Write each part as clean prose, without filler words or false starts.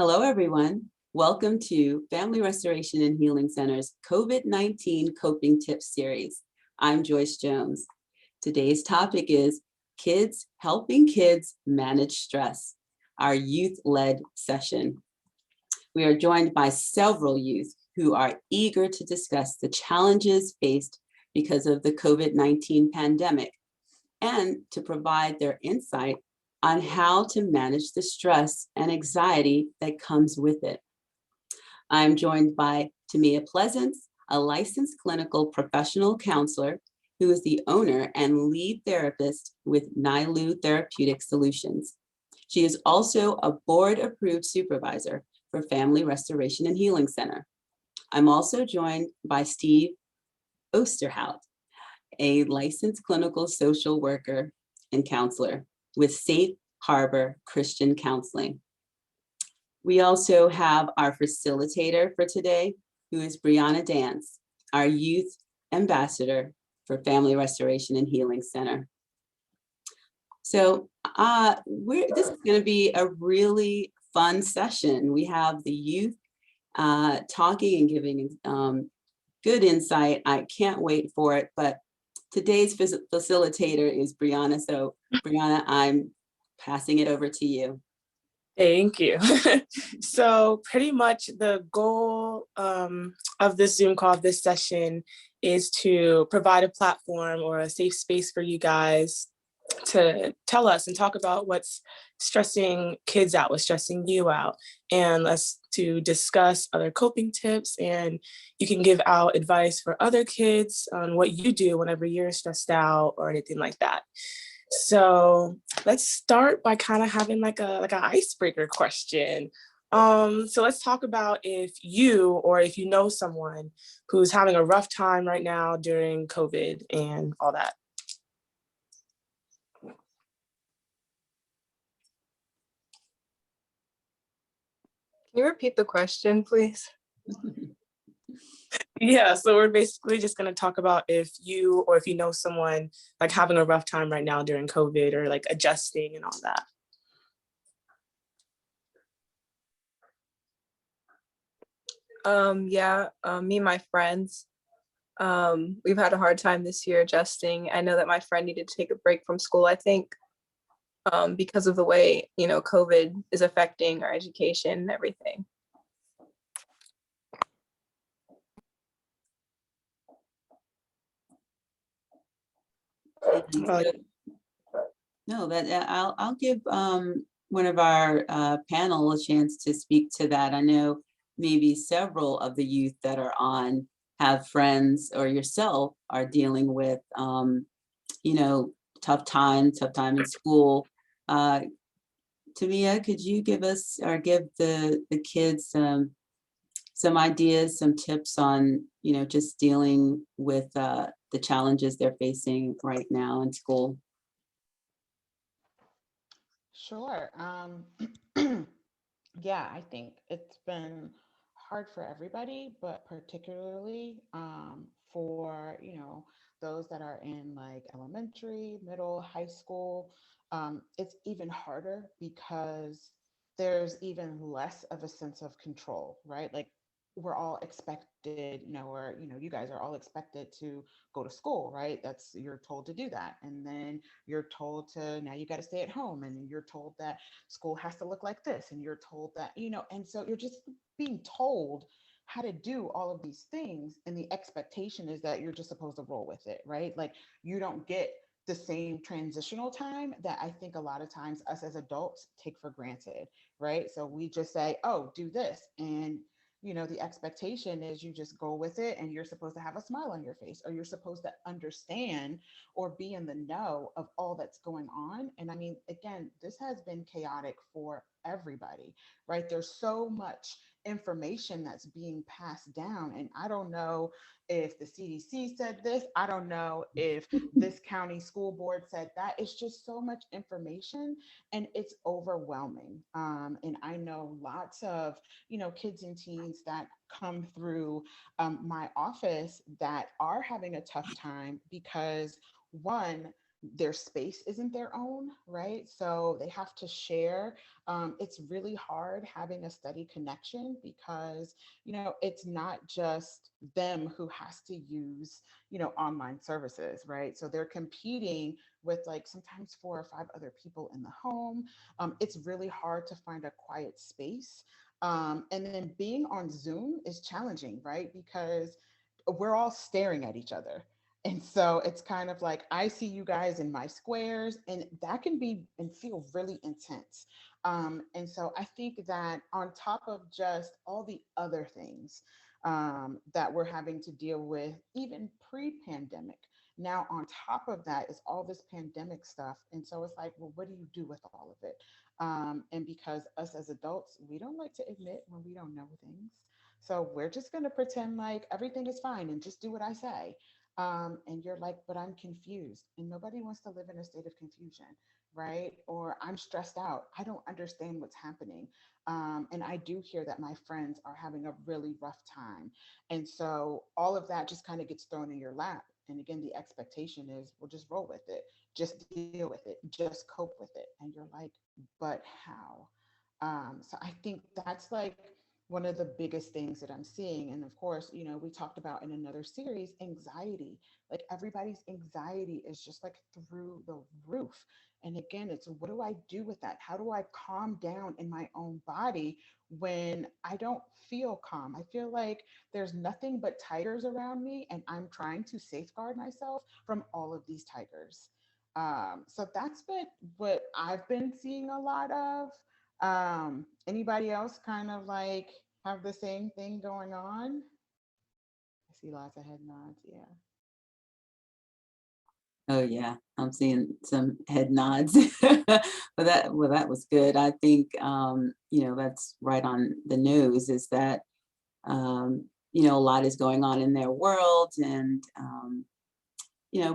Hello, everyone. Welcome to Family Restoration and Healing Center's COVID-19 Coping Tips series. I'm Joyce Jones. Today's topic is Kids Helping Kids Manage Stress, our youth-led session. We are joined by several youth who are eager to discuss the challenges faced because of the COVID-19 pandemic and to provide their insight on how to manage the stress and anxiety that comes with it. I'm joined by Tamia Pleasance, a licensed clinical professional counselor who is the owner and lead therapist with Nilu Therapeutic Solutions. She is also a board-approved supervisor for Family Restoration and Healing Center. I'm also joined by Steve Osterhout, a licensed clinical social worker and counselor with Safe Harbor Christian Counseling. We also have our facilitator for today, who is Brianna Dance, our youth ambassador for Family Restoration and Healing Center. So this is going to be a really fun session. We have the youth talking and giving good insight. I can't wait for it, but today's facilitator is Brianna. So Brianna, I'm passing it over to you. Thank you. So pretty much the goal of this Zoom call, this session, is to provide a platform or a safe space for you guys to tell us and talk about what's stressing kids out, what's stressing you out, and us to discuss other coping tips, and you can give out advice for other kids on what you do whenever you're stressed out or anything like that. So let's start by kind of having like an icebreaker question. So let's talk about if you or if you know someone who's having a rough time right now during COVID and all that. Can you repeat the question, please? Yeah, so we're basically just going to talk about if you or if you know someone like having a rough time right now during COVID or like adjusting and all that. Me and my friends, we've had a hard time this year adjusting. I know that my friend needed to take a break from school, I think, because of the way, COVID is affecting our education and everything. No, I'll give one of our panel a chance to speak to that. I know maybe several of the youth that are on have friends or yourself are dealing with, tough time in school. Tamia, could you give us or give the kids some ideas, some tips on, just dealing with the challenges they're facing right now in school? Sure. Yeah, I think it's been hard for everybody, but particularly for, those that are in like elementary, middle, high school. It's even harder because there's even less of a sense of control, right? Like we're all expected, or, you guys are all expected to go to school, right? You're told to do that. And then you're told to, now you got to stay at home, and you're told that school has to look like this. And you're told that, and so you're just being told how to do all of these things. And the expectation is that you're just supposed to roll with it, right? Like you don't get the same transitional time that I think a lot of times us as adults take for granted, right? So we just say, oh, do this. And the expectation is you just go with it, and you're supposed to have a smile on your face, or you're supposed to understand or be in the know of all that's going on. And I mean, again, this has been chaotic for everybody, right? There's so much information that's being passed down. And I don't know if the CDC said this, I don't know if this county school board said that. It's just so much information, and it's overwhelming. And I know lots of, kids and teens that come through my office that are having a tough time because one, their space isn't their own, right? So they have to share. It's really hard having a steady connection because, it's not just them who has to use, online services, right? So they're competing with like sometimes 4 or 5 other people in the home. It's really hard to find a quiet space. And then being on Zoom is challenging, right? Because we're all staring at each other. And so it's kind of like, I see you guys in my squares, and that can be and feel really intense. And so I think that on top of just all the other things that we're having to deal with, even pre pandemic, now on top of that is all this pandemic stuff. And so it's like, well, what do you do with all of it? And because us as adults, we don't like to admit when we don't know things. So we're just going to pretend like everything is fine and just do what I say. And you're like, but I'm confused. And nobody wants to live in a state of confusion, right? Or I'm stressed out. I don't understand what's happening. And I do hear that my friends are having a really rough time. And so all of that just kind of gets thrown in your lap. And again, the expectation is, well, just roll with it, just deal with it, just cope with it. And you're like, but how? So I think that's like one of the biggest things that I'm seeing. And of course, we talked about in another series, anxiety. Like everybody's anxiety is just like through the roof. And again, it's what do I do with that? How do I calm down in my own body when I don't feel calm? I feel like there's nothing but tigers around me, and I'm trying to safeguard myself from all of these tigers. So that's what I've been seeing a lot of. Anybody else kind of like have the same thing going on? I see lots of head nods. Yeah. Oh yeah, I'm seeing some head nods. But that was good. I think that's right on the nose, is that a lot is going on in their world, and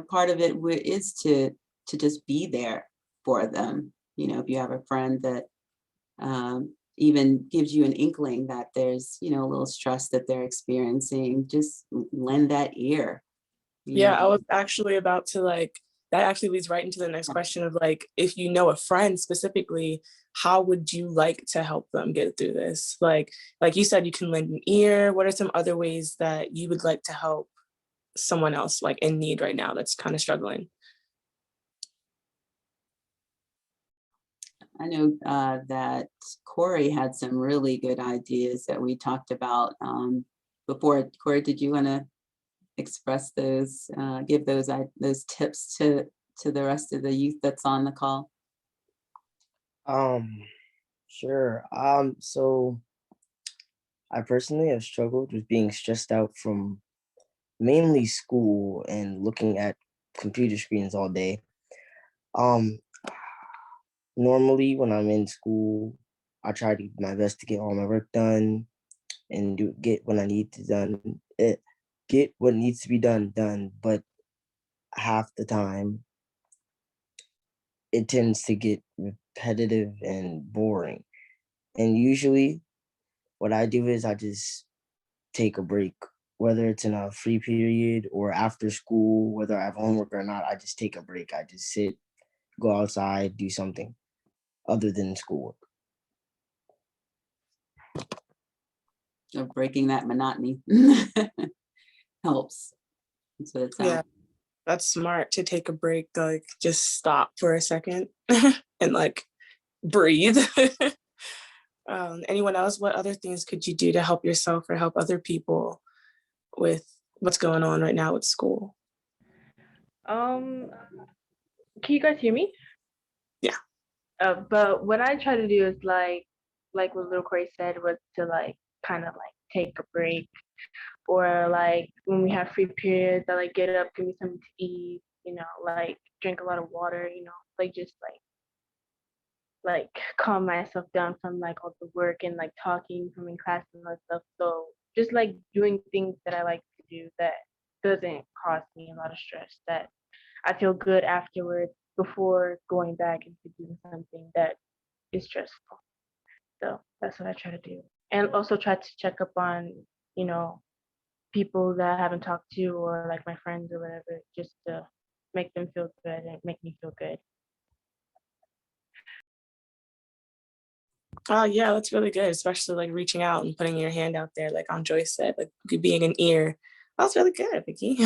part of it is to just be there for them. If you have a friend that even gives you an inkling that there's a little stress that they're experiencing, just lend that ear. Yeah, I was actually about to that actually leads right into the next question of if you know a friend specifically, how would you like to help them get through this? Like you said, you can lend an ear. What are some other ways that you would like to help someone else in need right now that's kind of struggling? I know that Corey had some really good ideas that we talked about before. Corey, did you want to express those, give those tips to the rest of the youth that's on the call? Sure. So I personally have struggled with being stressed out from mainly school and looking at computer screens all day. Um, Normally when I'm in school, I try to do my best to get all my work done and get what I need to done, get what needs to be done. But half the time, it tends to get repetitive and boring. And usually, what I do is I just take a break, whether it's in a free period or after school, whether I have homework or not. I just take a break. I just sit, go outside, do something other than schoolwork. So breaking that monotony helps. That's what it sounds. Yeah, that's smart to take a break, just stop for a second and breathe. Anyone else? What other things could you do to help yourself or help other people with what's going on right now with school? Can you guys hear me? Yeah. But what I try to do is like what little Corey said, was to kind of take a break, or when we have free periods, I get up, give me something to eat, drink a lot of water, just calm myself down from all the work and talking from in class and all that stuff. So just doing things that I like to do that doesn't cause me a lot of stress, that I feel good afterwards before going back into doing something that is stressful. So that's what I try to do. And also try to check up on, people that I haven't talked to, or my friends or whatever, just to make them feel good and make me feel good. Oh yeah, that's really good, especially like reaching out and putting your hand out there, like Joyce said, like being an ear. That's really good, Vicky.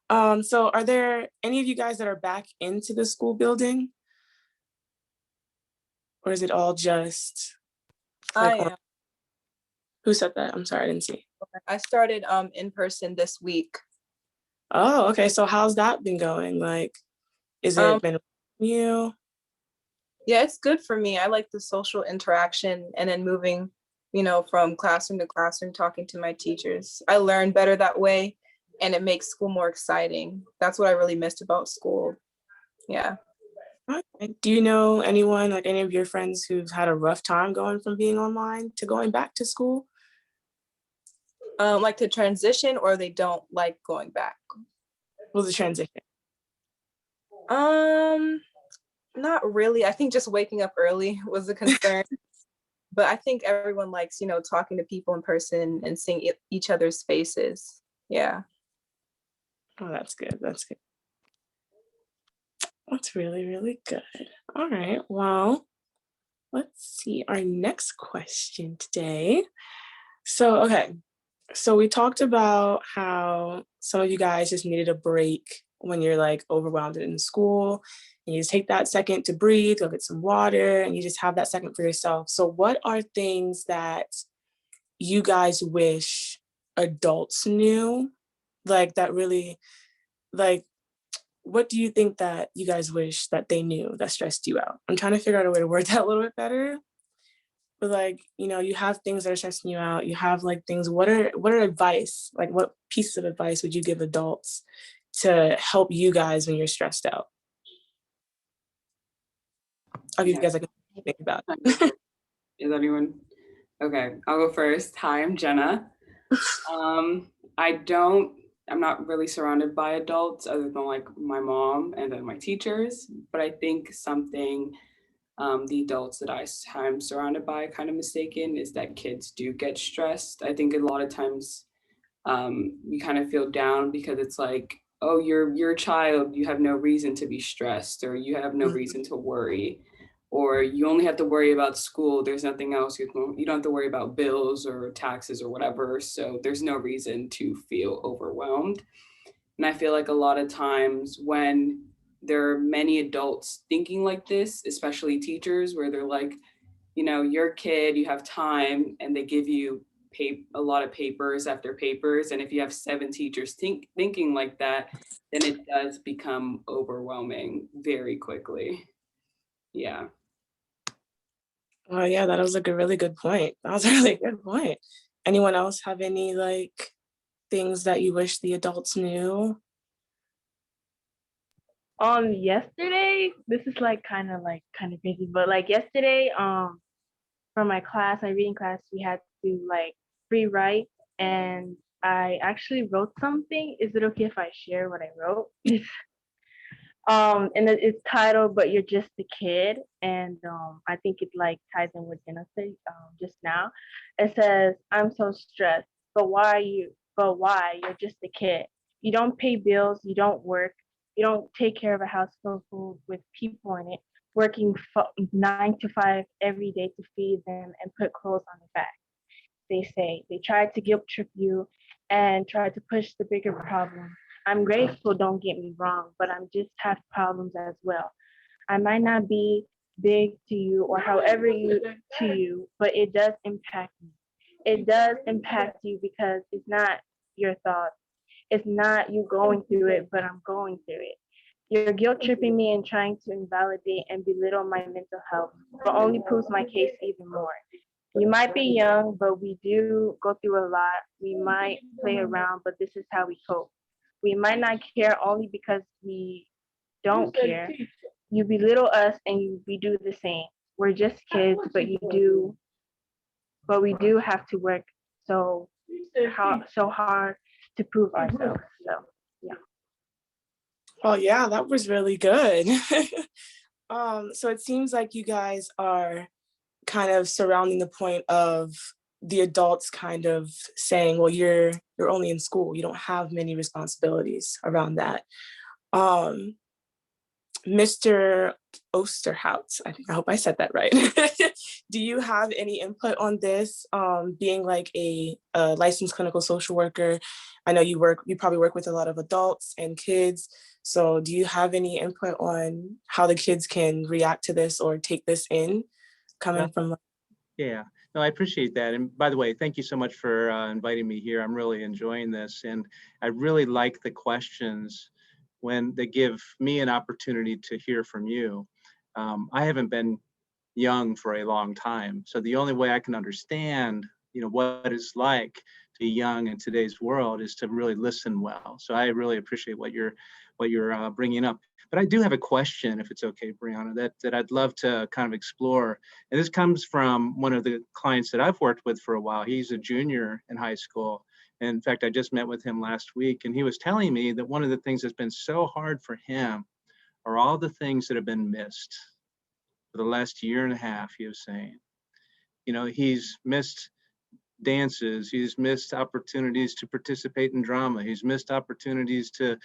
So are there any of you guys that are back into the school building? Or is it all just like I am. who said that? I'm sorry, I didn't see. I started in person this week. Oh, okay. So how's that been going? Like, is Um, it been you? Yeah, it's good for me. I like the social interaction and then moving, from classroom to classroom, talking to my teachers. I learn better that way and it makes school more exciting. That's what I really missed about school. Yeah. Okay. Do you know anyone, like any of your friends who've had a rough time going from being online to going back to school? Like to transition or they don't like going back? What was the transition? Not really. I think just waking up early was a concern. But I think everyone likes, talking to people in person and seeing each other's faces. Yeah. Oh, that's good. That's good. That's really, really good. All right. Well, let's see our next question today. So, okay. So we talked about how some of you guys just needed a break when you're like overwhelmed in school, and you just take that second to breathe, go get some water, and you just have that second for yourself. So what are things that you guys wish adults knew? Like that really, like, what do you think that you guys wish that they knew that stressed you out? I'm trying to figure out a way to word that a little bit better. But like, you have things that are stressing you out. You have like things, what are advice? Like what pieces of advice would you give adults to help you guys when you're stressed out? I'll give you guys like a think about it. Is anyone? Okay, I'll go first. Hi, I'm Jenna. I'm not really surrounded by adults other than like my mom and then my teachers, but I think something the adults that I'm surrounded by kind of mistaken is that kids do get stressed. I think a lot of times we kind of feel down because it's like, oh, you're a child, you have no reason to be stressed, or you have no reason to worry, or you only have to worry about school. There's nothing else. You don't have to worry about bills or taxes or whatever. So there's no reason to feel overwhelmed. And I feel like a lot of times when there are many adults thinking like this, especially teachers, where they're like, you're a kid, you have time, and they give you a lot of papers after papers. And if you have 7 teachers thinking like that, then it does become overwhelming very quickly. Yeah. Oh yeah, that was like a really good point. That was a really good point. Anyone else have any like things that you wish the adults knew? Yesterday, this is like kind of crazy, but like yesterday, for my class, my reading class, we had to like free write, and I actually wrote something. Is it okay if I share what I wrote? And it's titled "But You're Just a Kid," and I think it like ties in with Jenna said just now. It says, "I'm so stressed, but why you? But why? You're just a kid. You don't pay bills. You don't work. You don't take care of a house full with people in it, working 9 to 5 every day to feed them and put clothes on their back." They say they try to guilt trip you and try to push the bigger problem. I'm grateful, don't get me wrong, but I'm just have problems as well. I might not be big to you or however you to you, but it does impact me. It does impact you because it's not your thoughts. It's not you going through it, but I'm going through it. You're guilt tripping me and trying to invalidate and belittle my mental health, but only proves my case even more. You might be young, but we do go through a lot. We might play around, but this is how we cope. We might not care only because we don't care. You belittle us and we do the same. We're just kids, but we do have to work so hard to prove ourselves. So yeah. Oh yeah, that was really good. So it seems like you guys are kind of surrounding the point of the adults kind of saying, well, you're only in school, you don't have many responsibilities around that. Mr. Osterhout, I hope I said that right. Do you have any input on this? Being like a licensed clinical social worker, I know you probably work with a lot of adults and kids. So do you have any input on how the kids can react to this or take this in coming from? Yeah, no, I appreciate that. And by the way, thank you so much for inviting me here. I'm really enjoying this. And I really like the questions when they give me an opportunity to hear from you. I haven't been young for a long time. So the only way I can understand, what it's like to be young in today's world is to really listen well. So I really appreciate what you're bringing up. But I do have a question, if it's okay, Brianna, that I'd love to kind of explore. And this comes from one of the clients that I've worked with for a while. He's a junior in high school. And in fact, I just met with him last week, and he was telling me that one of the things that's been so hard for him are all the things that have been missed for the last year and a half, he was saying. He's missed dances, he's missed opportunities to participate in drama, he's missed opportunities to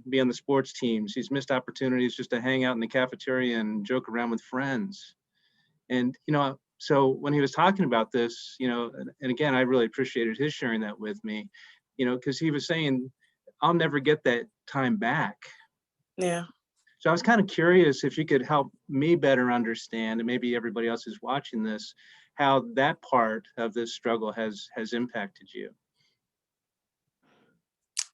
be on the sports teams, he's missed opportunities just to hang out in the cafeteria and joke around with friends. And so when he was talking about this, and again, I really appreciated his sharing that with me, because he was saying, I'll never get that time back. Yeah. So I was kind of curious if you could help me better understand, and maybe everybody else is watching this, how that part of this struggle has impacted you.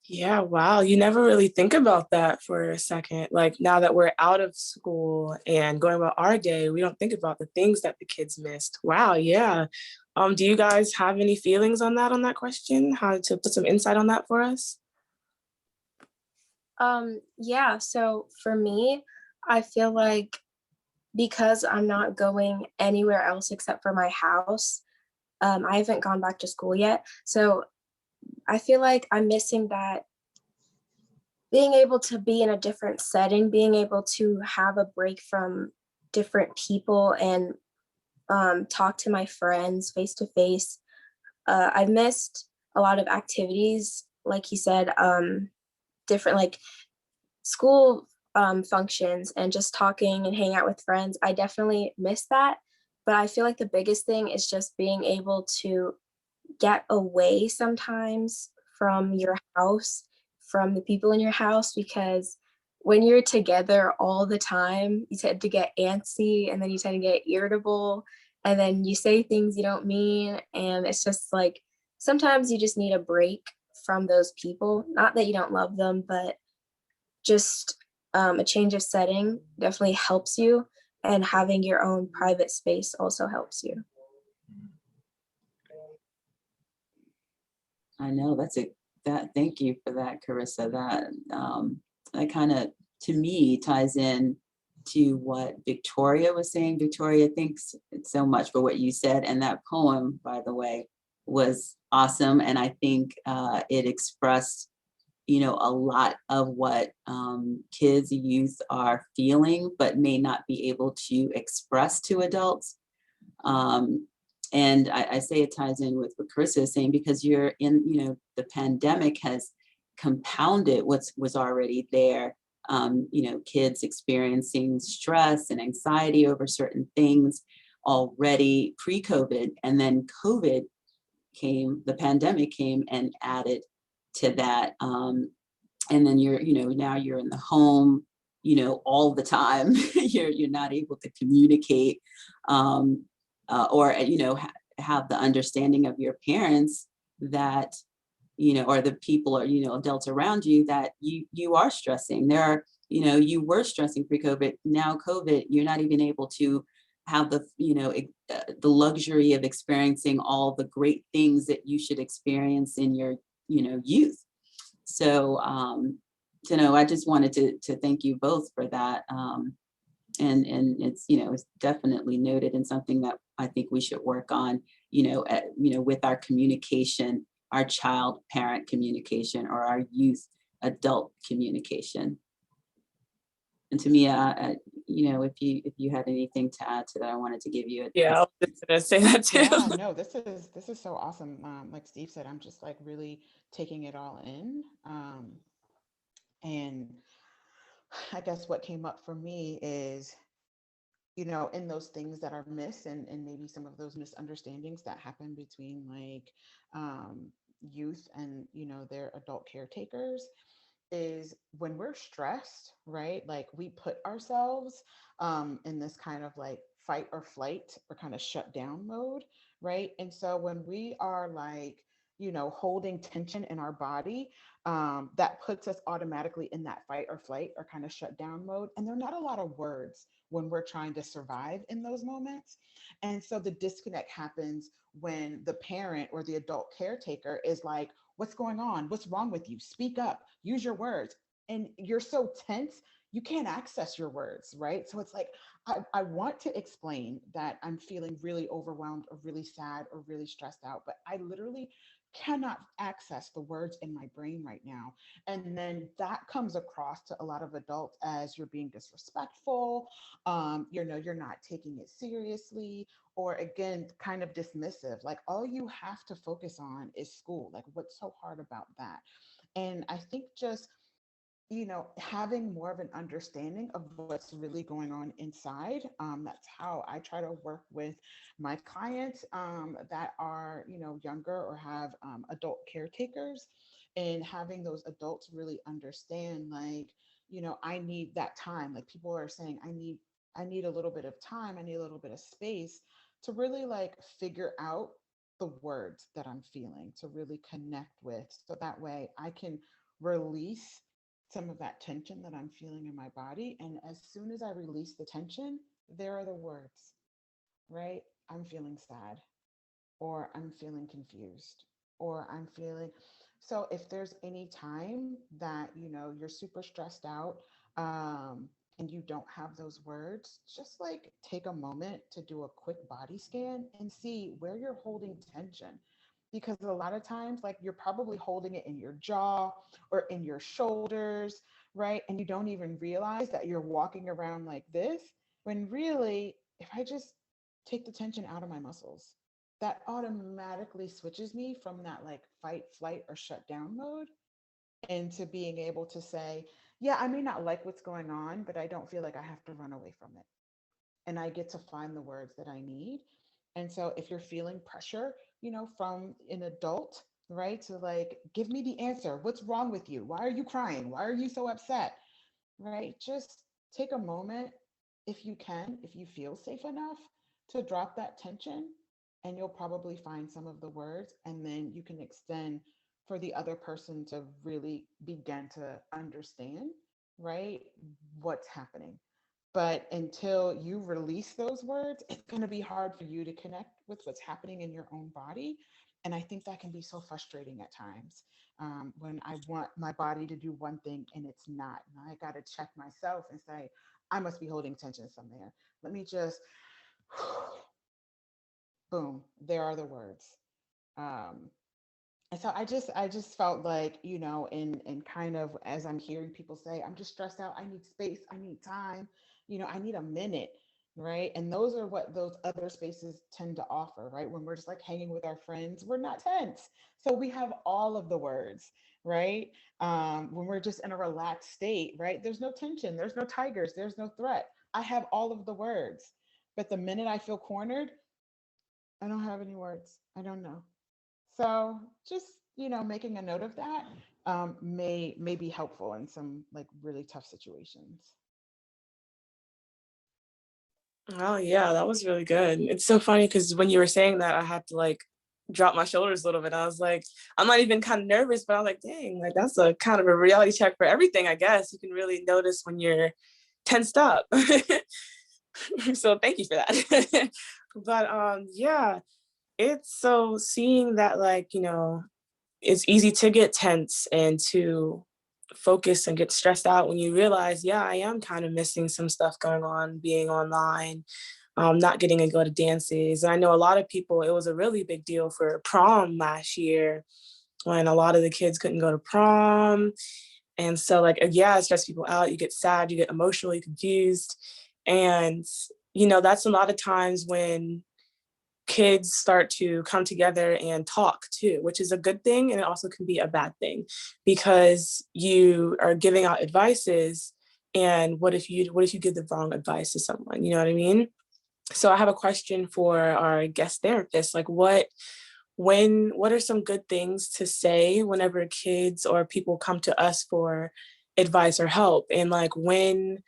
Yeah, wow. You never really think about that for a second. Like now that we're out of school and going about our day, we don't think about the things that the kids missed. Wow, yeah. Do you guys have any feelings on that question? How to put some insight on that for us? Yeah, so for me, I feel like because I'm not going anywhere else except for my house, I haven't gone back to school yet. So I feel like I'm missing that being able to be in a different setting, being able to have a break from different people and talk to my friends face to face. I've missed a lot of activities, like he said, different like school functions and just talking and hanging out with friends. I definitely miss that. But I feel like the biggest thing is just being able to get away sometimes from your house, from the people in your house, because when you're together all the time, you tend to get antsy and then you tend to get irritable and then you say things you don't mean. And it's just like, sometimes you just need a break from those people. Not that you don't love them, but just a change of setting definitely helps you. And having your own private space also helps you. I know thank you for that, Carissa. That kind of, to me, ties in to what Victoria was saying. Victoria, thanks so much for what you said. And that poem, by the way, was awesome. And I think it expressed, a lot of what kids, youth are feeling, but may not be able to express to adults. And I say it ties in with what Carissa is saying, because you're in, the pandemic has compounded what was already there. Kids experiencing stress and anxiety over certain things already pre-COVID, and then COVID came, the pandemic came and added to that. And then now you're in the home, all the time. you're not able to communicate. Or have the understanding of your parents that or the people or adults around you that you are stressing. There are you were stressing pre-COVID. Now COVID, you're not even able to have the the luxury of experiencing all the great things that you should experience in your youth. So I just wanted to thank you both for that. And it's it's definitely noted, and something that I think we should work on with our communication, our child parent communication, or our youth adult communication. And to me, if you had anything to add to that, I wanted to give you Yeah, I was just gonna say that too. Yeah, no, this is so awesome. Like Steve said, I'm just like really taking it all in. And I guess what came up for me is, in those things that are missed, and maybe some of those misunderstandings that happen between like youth and, their adult caretakers, is when we're stressed, right? Like we put ourselves in this kind of like fight or flight or kind of shut down mode, right? And so when we are like, holding tension in our body, that puts us automatically in that fight or flight or kind of shut down mode. And there are not a lot of words when we're trying to survive in those moments. And so the disconnect happens when the parent or the adult caretaker is like, what's going on? What's wrong with you? Speak up, use your words. And you're so tense, you can't access your words, right? So it's like, I want to explain that I'm feeling really overwhelmed or really sad or really stressed out, but I literally cannot access the words in my brain right now. And then that comes across to a lot of adults as you're being disrespectful, you're not taking it seriously, or again, kind of dismissive. Like all you have to focus on is school. Like what's so hard about that? And I think just, having more of an understanding of what's really going on inside. That's how I try to work with my clients that are, younger or have adult caretakers, and having those adults really understand, like, I need that time. Like people are saying, I need a little bit of time. I need a little bit of space to really like figure out the words that I'm feeling, to really connect with, so that way I can release some of that tension that I'm feeling in my body. And as soon as I release the tension, there are the words, right? I'm feeling sad, or I'm feeling confused, or I'm feeling. So if there's any time that, you're super stressed out, and you don't have those words, just like take a moment to do a quick body scan and see where you're holding tension. Because a lot of times, like you're probably holding it in your jaw or in your shoulders, right? And you don't even realize that you're walking around like this, when really, if I just take the tension out of my muscles, that automatically switches me from that like fight, flight, or shut down mode into being able to say, yeah, I may not like what's going on, but I don't feel like I have to run away from it. And I get to find the words that I need. And so if you're feeling pressure, from an adult, right, to like, give me the answer. What's wrong with you? Why are you crying? Why are you so upset? Right? Just take a moment, if you can, if you feel safe enough, to drop that tension, and you'll probably find some of the words, and then you can extend for the other person to really begin to understand, right, what's happening. But until you release those words, it's going to be hard for you to connect with what's happening in your own body. And I think that can be so frustrating at times, when I want my body to do one thing and it's not. And I got to check myself and say, I must be holding tension somewhere. Let me just, boom, there are the words. Um, and so I just felt like, and kind of as I'm hearing people say, I'm just stressed out. I need space. I need time. I need a minute. Right. And those are what those other spaces tend to offer, right? When we're just like hanging with our friends, we're not tense. So we have all of the words, right? When we're just in a relaxed state, right? There's no tension. There's no tigers. There's no threat. I have all of the words. But the minute I feel cornered, I don't have any words. I don't know. So just, making a note of that, may be helpful in some like really tough situations. Oh yeah, that was really good. It's so funny because when you were saying that, I had to like drop my shoulders a little bit. I was like, I'm not even kind of nervous, but I was like, dang, like that's a kind of a reality check for everything, I guess. You can really notice when you're tensed up. So thank you for that. But yeah, it's so seeing that like, it's easy to get tense and to focus and get stressed out when you realize, yeah, I am kind of missing some stuff going on, being online, not getting to go to dances. And I know a lot of people, it was a really big deal for prom last year when a lot of the kids couldn't go to prom. And so like, yeah, it stresses people out. You get sad, you get emotionally confused. And, that's a lot of times when kids start to come together and talk too, which is a good thing. And it also can be a bad thing because you are giving out advices. And what if you give the wrong advice to someone? You know what I mean? So I have a question for our guest therapist. Like what are some good things to say whenever kids or people come to us for advice or help? And like when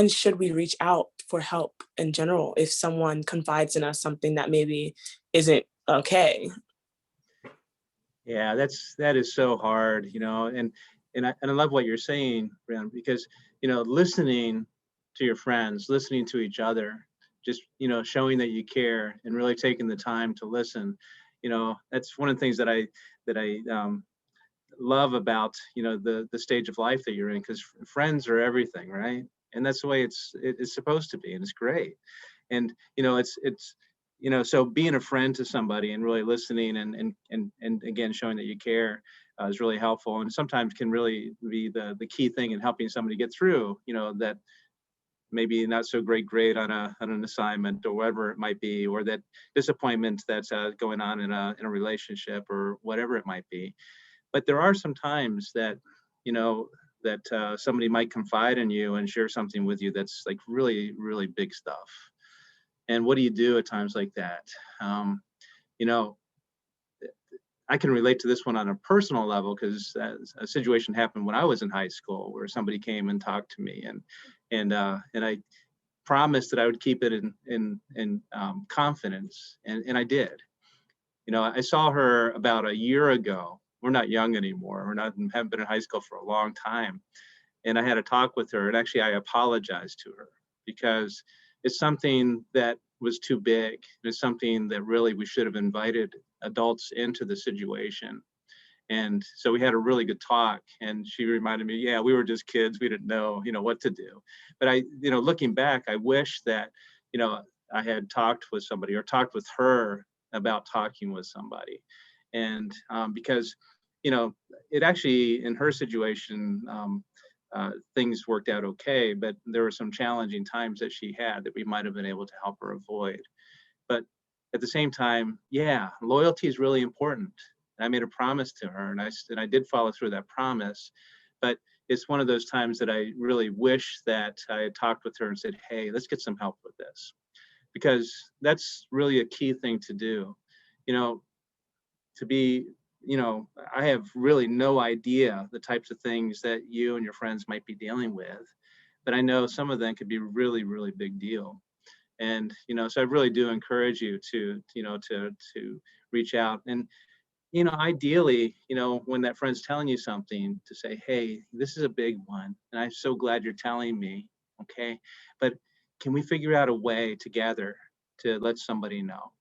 should we reach out for help in general if someone confides in us something that maybe isn't okay? Yeah, that is so hard, and I love what you're saying, Brian, because listening to your friends, listening to each other, just showing that you care and really taking the time to listen. That's one of the things that I love about the stage of life that you're in, because friends are everything, right? And that's the way it's supposed to be, and it's great. And so being a friend to somebody and really listening and again showing that you care is really helpful, and sometimes can really be the key thing in helping somebody get through that maybe not so great grade on an assignment or whatever it might be, or that disappointment that's going on in a relationship or whatever it might be. But there are some times that somebody might confide in you and share something with you that's like really, really big stuff. And what do you do at times like that? You know, I can relate to this one on a personal level because a situation happened when I was in high school where somebody came and talked to me, and I promised that I would keep it in confidence, and I did. I saw her about a year ago. We're not young anymore. Haven't been in high school for a long time, and I had a talk with her, and actually I apologized to her because it's something that was too big. It's something that really we should have invited adults into the situation. And so we had a really good talk, and she reminded me, yeah, we were just kids. We didn't know, what to do. But looking back, I wish that, I had talked with somebody or talked with her about talking with somebody. And because, it actually, in her situation, things worked out okay, but there were some challenging times that she had that we might have been able to help her avoid. But at the same time, yeah, loyalty is really important. I made a promise to her, and I did follow through that promise. But it's one of those times that I really wish that I had talked with her and said, hey, let's get some help with this, because that's really a key thing to do. To be, I have really no idea the types of things that you and your friends might be dealing with, but I know some of them could be really, really big deal. And, so I really do encourage you to reach out. And, ideally, when that friend's telling you something, to say, hey, this is a big one, and I'm so glad you're telling me, okay? But can we figure out a way together to let somebody know?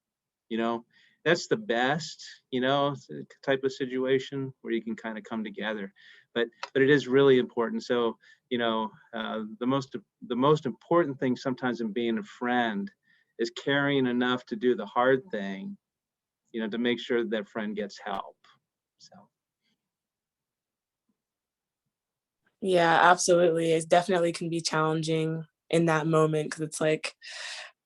That's the best, type of situation where you can kind of come together. But it is really important. So, the most important thing sometimes in being a friend is caring enough to do the hard thing, to make sure that friend gets help. So. Yeah, absolutely. It definitely can be challenging in that moment because it's like,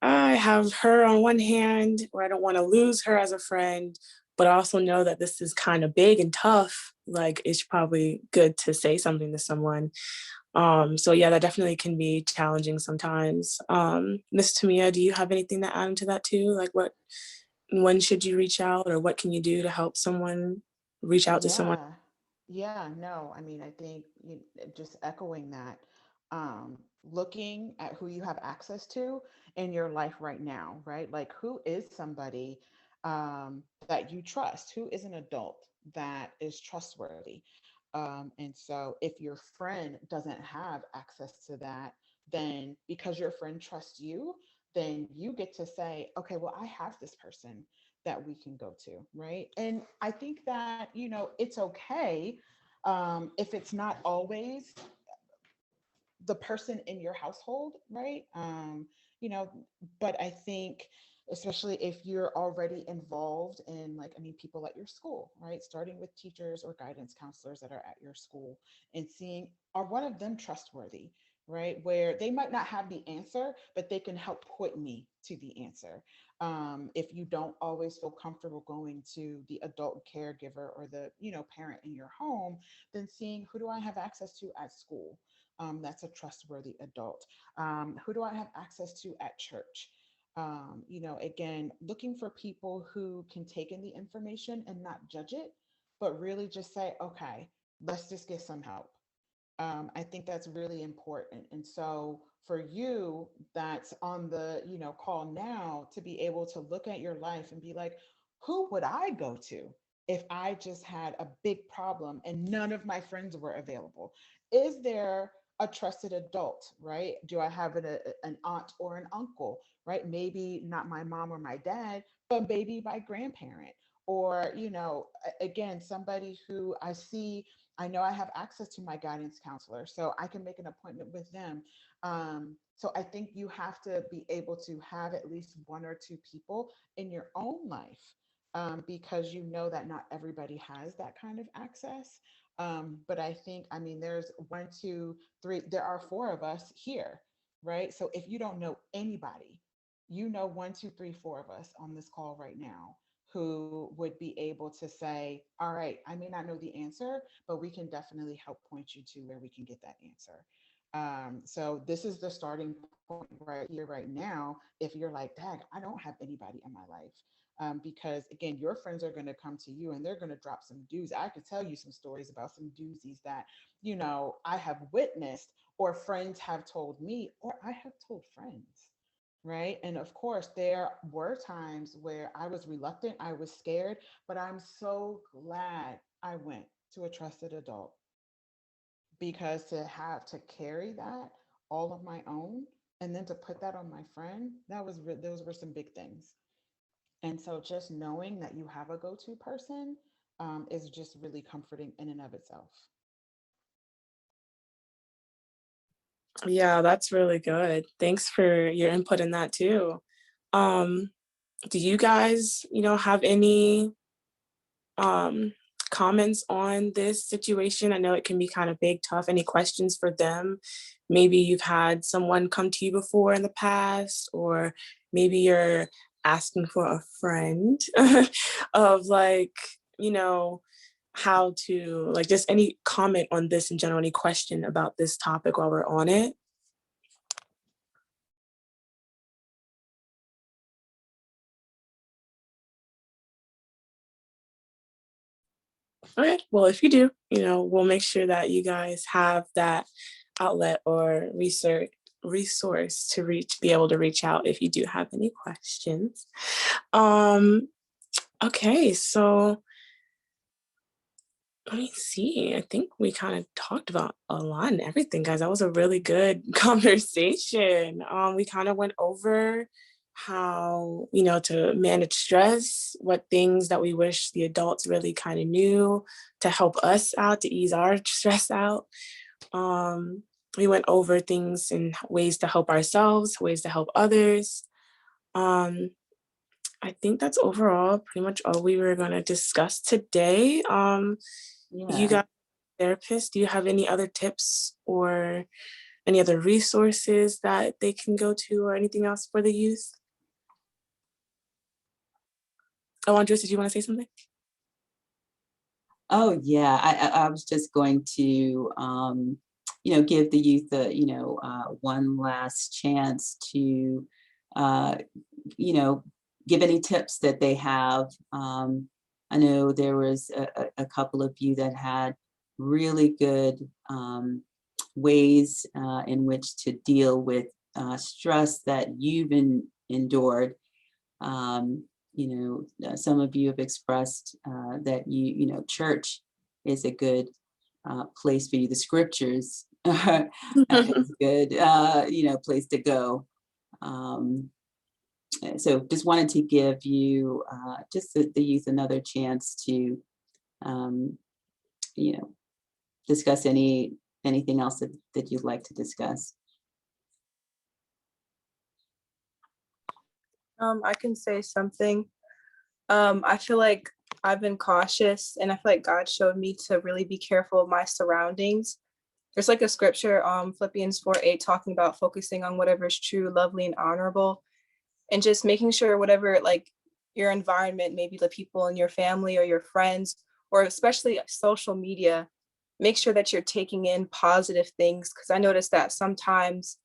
I have her on one hand where I don't want to lose her as a friend, but I also know that this is kind of big and tough. Like it's probably good to say something to someone. So yeah, that definitely can be challenging sometimes. Miss Tamia, do you have anything to add into that too? Like when should you reach out, or what can you do to help someone reach out to someone? Yeah. Yeah, no, I mean, I think just echoing that, looking at who you have access to in your life right now, right? Like, who is somebody that you trust? Who is an adult that is trustworthy? And so, if your friend doesn't have access to that, then because your friend trusts you, then you get to say, okay, well, I have this person that we can go to, right? And I think that, it's okay if it's not always the person in your household, right? You know, but I think especially if you're already involved in, like, I mean, people at your school, right? Starting with teachers or guidance counselors that are at your school and seeing, are one of them trustworthy, right? Where they might not have the answer, but they can help point me to the answer. If you don't always feel comfortable going to the adult caregiver or the, parent in your home, then seeing who do I have access to at school? That's a trustworthy adult. Who do I have access to at church? Again, looking for people who can take in the information and not judge it, but really just say, okay, let's just get some help. I think that's really important. And so for you that's on the, call now, to be able to look at your life and be like, who would I go to if I just had a big problem and none of my friends were available? Is there a trusted adult, right? Do I have an aunt or an uncle, right? Maybe not my mom or my dad, but maybe my grandparent, or, again, somebody who I know I have access to my guidance counselor, so I can make an appointment with them. So I think you have to be able to have at least one or two people in your own life, because you know that not everybody has that kind of access. But I think, there's one, two, three, there are four of us here, right? So if you don't know anybody, one, two, three, four of us on this call right now who would be able to say, all right, I may not know the answer, but we can definitely help point you to where we can get that answer. So this is the starting point right here, right now. If you're like, Dad, I don't have anybody in my life. Because again, your friends are going to come to you and they're going to drop some doozies. I could tell you some stories about some doozies that, I have witnessed, or friends have told me, or I have told friends. Right. And of course, there were times where I was reluctant, I was scared, but I'm so glad I went to a trusted adult, because to have to carry that all of my own and then to put that on my friend, those were some big things. And so just knowing that you have a go-to person, is just really comforting in and of itself. Yeah, that's really good. Thanks for your input in that too. Um, do you guys, have any um, comments on this situation? I know it can be kind of big, tough. Any questions for them? Maybe you've had someone come to you before in the past, or maybe you're asking for a friend of like, how to, like, just any comment on this in general, any question about this topic while we're on it. Okay, well, if you do, we'll make sure that you guys have that outlet or resource to be able to reach out if you do have any questions. Okay, so let me see. I think we kind of talked about a lot and everything, guys. That was a really good conversation. We kind of went over how, to manage stress, what things that we wish the adults really kind of knew to help us out, to ease our stress out. We went over things and ways to help ourselves, ways to help others. I think that's overall pretty much all we were going to discuss today. You Yeah. got therapists, do you have any other tips or any other resources that they can go to or anything else for the youth? Oh, Andres, did you want to say something? Oh, yeah. I was just going to, give the youth one last chance to, give any tips that they have. I know there was a couple of you that had really good ways in which to deal with stress that you've endured. Some of you have expressed that church is a good place for you. The scriptures is good, place to go. So just wanted to give you just the youth another chance to, discuss anything else that you'd like to discuss. I can say something. I feel like I've been cautious, and I feel like God showed me to really be careful of my surroundings. there's like a scripture, Philippians 4:8, talking about focusing on whatever is true, lovely, and honorable, and just making sure whatever, like your environment, maybe the people in your family or your friends, or especially social media, make sure that you're taking in positive things. Because I noticed that sometimes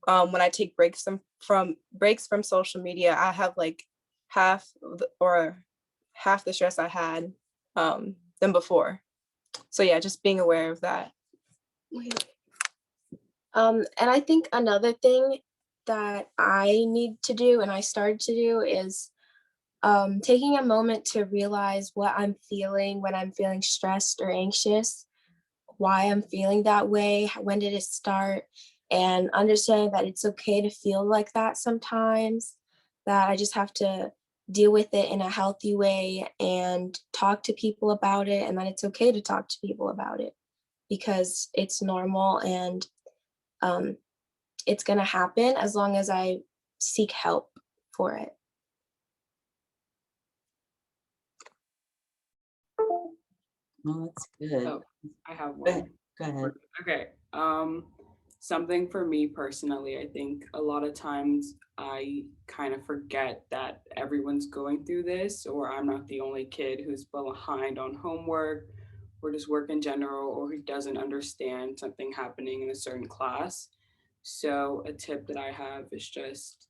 when I take breaks from social media, I have like half the stress I had than before. So yeah, just being aware of that. And I think another thing that I need to do and I started to do is taking a moment to realize what I'm feeling when I'm feeling stressed or anxious, why I'm feeling that way, when did it start, and understanding that it's okay to feel like that sometimes, that I just have to deal with it in a healthy way and talk to people about it, and that it's okay to talk to people about it because it's normal and it's going to happen as long as I seek help for it. Well, that's good. Oh, I have Go one. ahead. Go ahead. Okay. Something for me personally, I think a lot of times I kind of forget that everyone's going through this, or I'm not the only kid who's behind on homework or just work in general, or who doesn't understand something happening in a certain class. So a tip that I have is just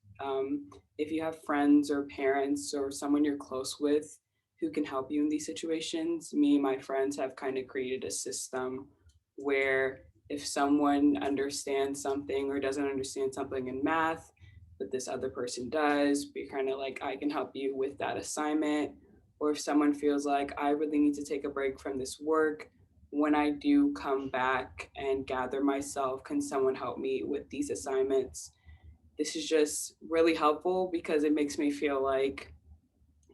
if you have friends or parents or someone you're close with who can help you in these situations, me and my friends have kind of created a system where if someone understands something or doesn't understand something in math, but this other person does, be kind of like, I can help you with that assignment. Or if someone feels like I really need to take a break from this work, when I do come back and gather myself, can someone help me with these assignments? This is just really helpful because it makes me feel like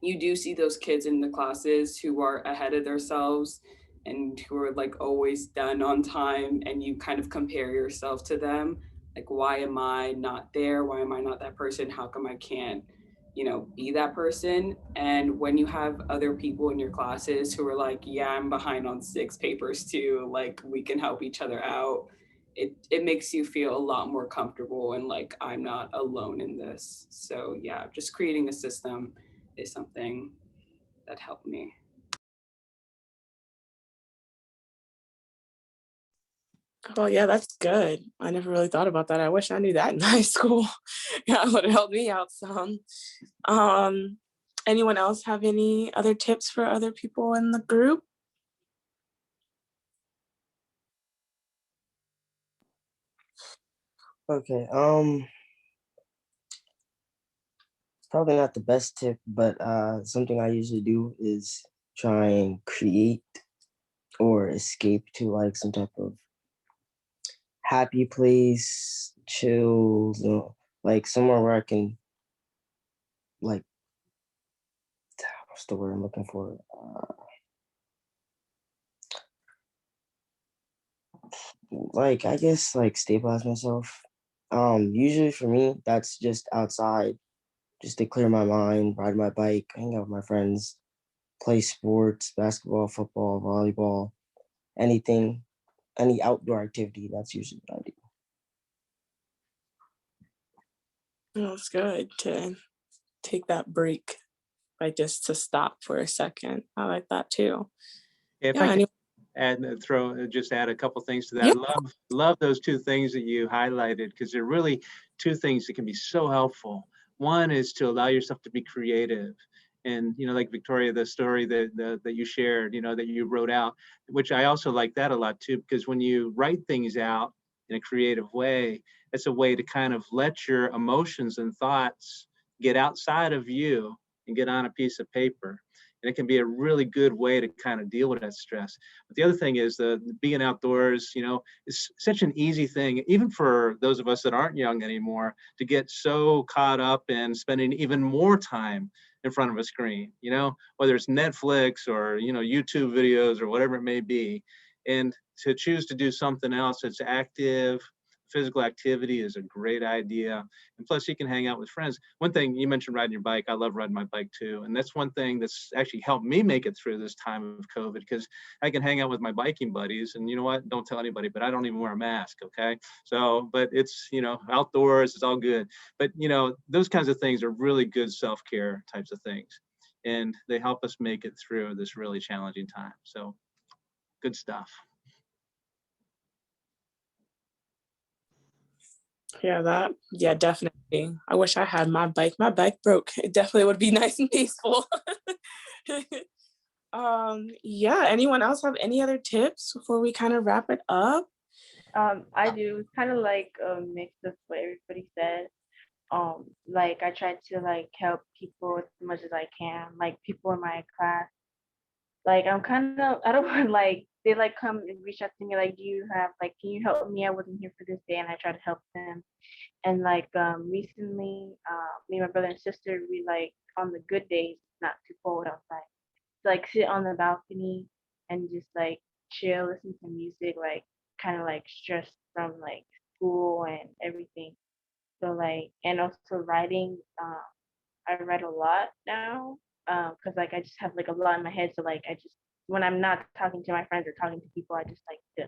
you do see those kids in the classes who are ahead of themselves and who are like always done on time, and you kind of compare yourself to them. Like, why am I not there? Why am I not that person? How come I can't, be that person? And when you have other people in your classes who are like, yeah, I'm behind on 6 papers too, like we can help each other out. It makes you feel a lot more comfortable and like I'm not alone in this. So yeah, just creating a system is something that helped me. Oh yeah, that's good. I never really thought about that. I wish I knew that in high school. Yeah, it would have helped me out some. Anyone else have any other tips for other people in the group? Okay. Probably not the best tip, but something I usually do is try and create or escape to like some type of happy place, chill, like somewhere where I can like what's the word I'm looking for? Like I guess like stabilize myself. Usually for me, that's just outside, just to clear my mind, ride my bike, hang out with my friends, play sports, basketball, football, volleyball, anything, any outdoor activity. That's usually what I do. Oh, it's good to take that break, like just to stop for a second. I like that too. If Yeah, I could add a couple things to that. yeah. Love those two things that you highlighted, because they're really two things that can be so helpful. One is to allow yourself to be creative. And, like Victoria, the story that you shared, that you wrote out, which I also like that a lot too, because when you write things out in a creative way, it's a way to kind of let your emotions and thoughts get outside of you and get on a piece of paper. And it can be a really good way to kind of deal with that stress. But the other thing is being outdoors, is such an easy thing, even for those of us that aren't young anymore, to get so caught up in spending even more time in front of a screen, whether it's Netflix or, YouTube videos or whatever it may be. And to choose to do something else that's active, physical activity is a great idea. And plus you can hang out with friends. One thing you mentioned, riding your bike. I love riding my bike too. And that's one thing that's actually helped me make it through this time of COVID, because I can hang out with my biking buddies, and you know what? Don't tell anybody, but I don't even wear a mask. Okay. So, but it's, outdoors, it's all good. But, those kinds of things are really good self-care types of things. And they help us make it through this really challenging time. So good stuff. Yeah, definitely. I wish I had my bike. My bike broke. It definitely would be nice and peaceful. Yeah, anyone else have any other tips before we kind of wrap it up? I do. It's kind of like a mix of what everybody said. Like I try to like help people as much as I can. Like people in my class. Like I don't want like they like come and reach out to me like, do you have like, can you help me? I wasn't here for this day, and I try to help them. And like recently, me, my brother and sister, we like on the good days, not too cold outside, like sit on the balcony and just like chill, listen to music, like kind of like stress from like school and everything. So like, and also writing, I write a lot now, because like I just have like a lot in my head. So like I just, when I'm not talking to my friends or talking to people, I just like to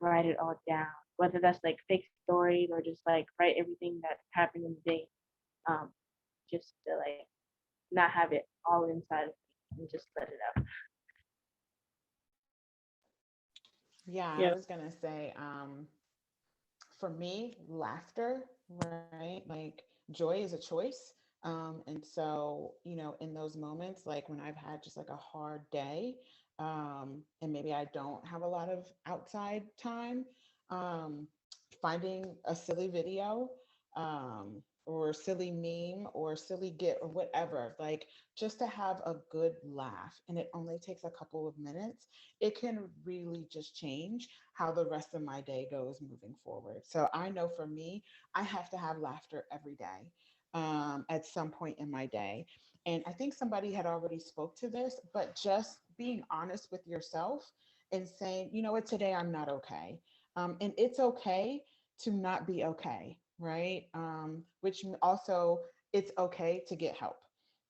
write it all down, whether that's like fake stories or just like write everything that happened in the day, um, just to like not have it all inside of me and just let it out. Yeah, I Yeah. was gonna say, for me, laughter, right? Like joy is a choice. And so, in those moments, like when I've had just like a hard day, and maybe I don't have a lot of outside time, um, finding a silly video, or silly meme or silly gif or whatever, like just to have a good laugh. And it only takes a couple of minutes. It can really just change how the rest of my day goes moving forward. So I know for me, I have to have laughter every day, at some point in my day. And I think somebody had already spoke to this, but just being honest with yourself and saying, you know what, today I'm not okay. And it's okay to not be okay, right? Which also, it's okay to get help.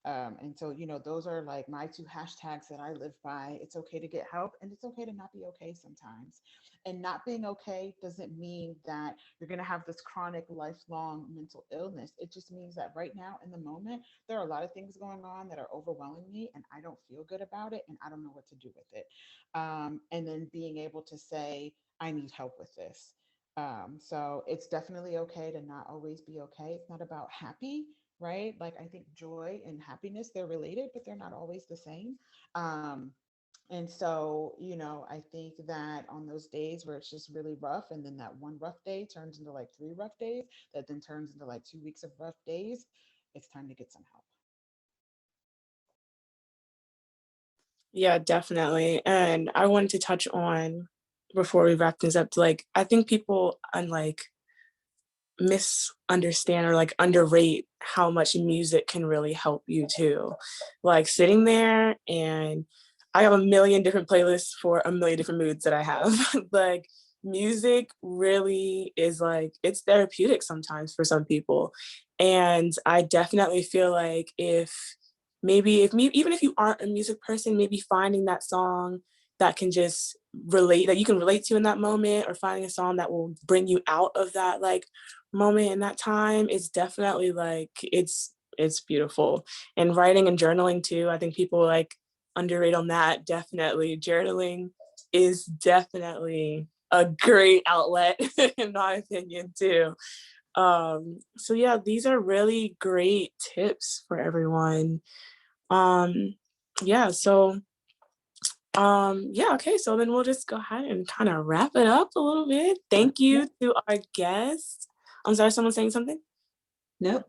And so, those are like my two hashtags that I live by. It's okay to get help, and it's okay to not be okay sometimes. And not being okay doesn't mean that you're going to have this chronic, lifelong mental illness. It just means that right now in the moment, there are a lot of things going on that are overwhelming me, and I don't feel good about it, and I don't know what to do with it. And then being able to say, I need help with this. So it's definitely okay to not always be okay. It's not about happy, right? Like I think joy and happiness, they're related, but they're not always the same. Um, and so, I think that on those days where it's just really rough, and then that one rough day turns into like 3 rough days, that then turns into like 2 weeks of rough days, it's time to get some help. Yeah, definitely. And I wanted to touch on, before we wrap things up, like I think people misunderstand or like underrate how much music can really help you too. Like sitting there, and I have a million different playlists for a million different moods that I have. Like music really is like, it's therapeutic sometimes for some people. And I definitely feel like even if you aren't a music person, maybe finding that song that can just that you can relate to in that moment, or finding a song that will bring you out of that like moment in that time, is definitely like, it's beautiful. And writing and journaling too, I think people like underrate on that. Definitely journaling is definitely a great outlet in my opinion too. So yeah, these are really great tips for everyone. um yeah, so yeah, okay, so then we'll just go ahead and kind of wrap it up a little bit. Thank Yeah. you to our guests. I'm sorry, someone saying something? Nope.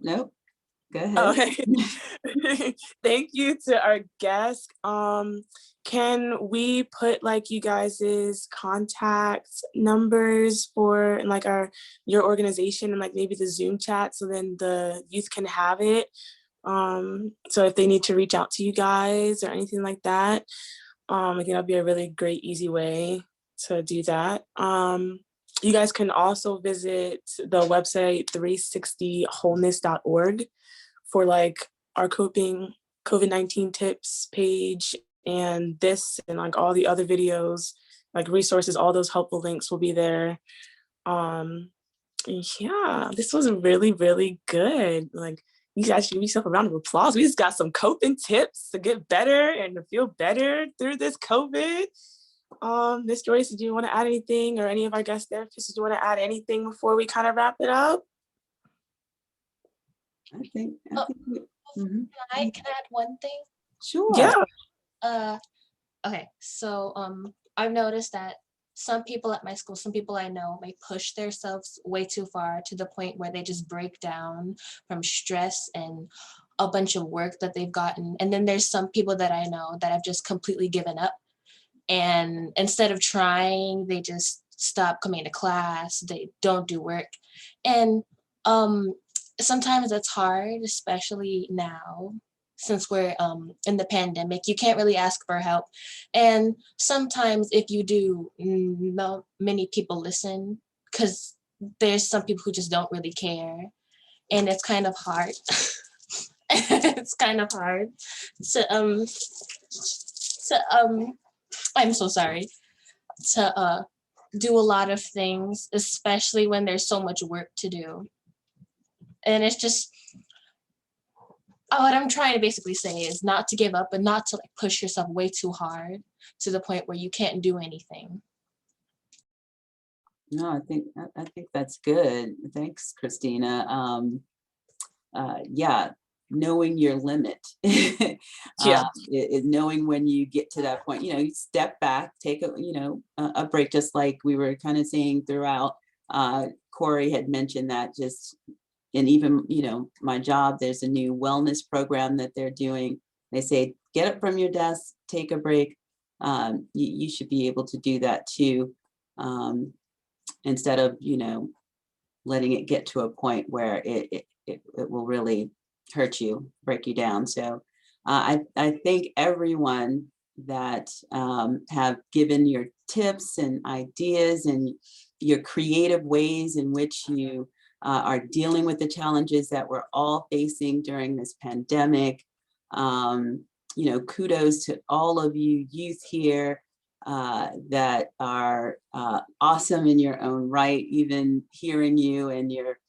Go Oh, ahead. thank you to our guests. Can we put like you guys's contact numbers for and like your organization and like maybe the Zoom chat, so then the youth can have it? So if they need to reach out to you guys or anything like that, I think that'd be a really great, easy way to do that. You guys can also visit the website 360wholeness.org for like our coping COVID-19 tips page, and this and like all the other videos, like resources, all those helpful links will be there. Yeah, this was really, really good. Like, you guys should give yourself a round of applause. We just got some coping tips to get better and to feel better through this COVID. Ms. Joyce, do you want to add anything, or any of our guest therapists, do you want to add anything before we kind of wrap it up? I think Can I add one thing? Sure. Yeah. Okay, so I've noticed that some people at my school, some people I know, may push themselves way too far to the point where they just break down from stress and a bunch of work that they've gotten. And then there's some people that I know that have just completely given up. And instead of trying, they just stop coming to class, they don't do work. And sometimes it's hard, especially now, since we're in the pandemic. You can't really ask for help. And sometimes if you do, not many people listen, because there's some people who just don't really care. And it's kind of hard. It's kind of hard to I'm so sorry, to do a lot of things, especially when there's so much work to do. And it's just, what I'm trying to basically say is not to give up, but not to like push yourself way too hard to the point where you can't do anything. No, I think that's good. Thanks, Christina. Yeah, knowing your limit. Knowing when you get to that point, you step back, take a break, just like we were kind of saying throughout. Corey had mentioned that, just, and even, my job, there's a new wellness program that they're doing. They say, get up from your desk, take a break. You should be able to do that too. Instead of, letting it get to a point where it will really hurt you, break you down. So I thank everyone that have given your tips and ideas and your creative ways in which you are dealing with the challenges that we're all facing during this pandemic. Kudos to all of you youth here that are awesome in your own right. Even hearing you and your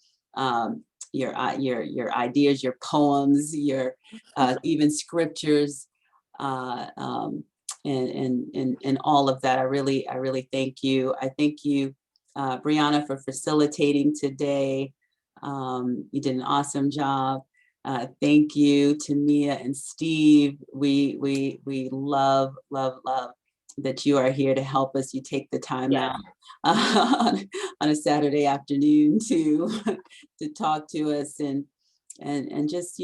ideas, your poems, your even scriptures, and all of that. I really thank you. I thank you, Brianna, for facilitating today. You did an awesome job. Thank you to Mia and Steve. We love that you are here to help us. You take the time out on a Saturday afternoon to talk to us and just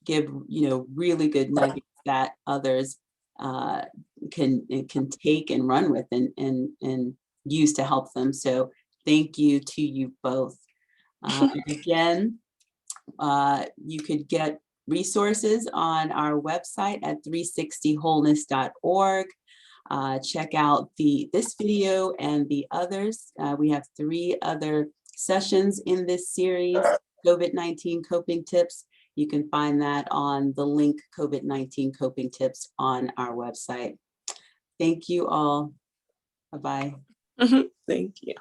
give really good nuggets that others can take and run with and use to help them. So thank you to you both. Again, you could get resources on our website at 360wholeness.org. Check out this video and the others. We have 3 other sessions in this series, COVID-19 coping tips. You can find that on the link COVID-19 coping tips on our website. Thank you all. Bye-bye. Thank you. Thank you.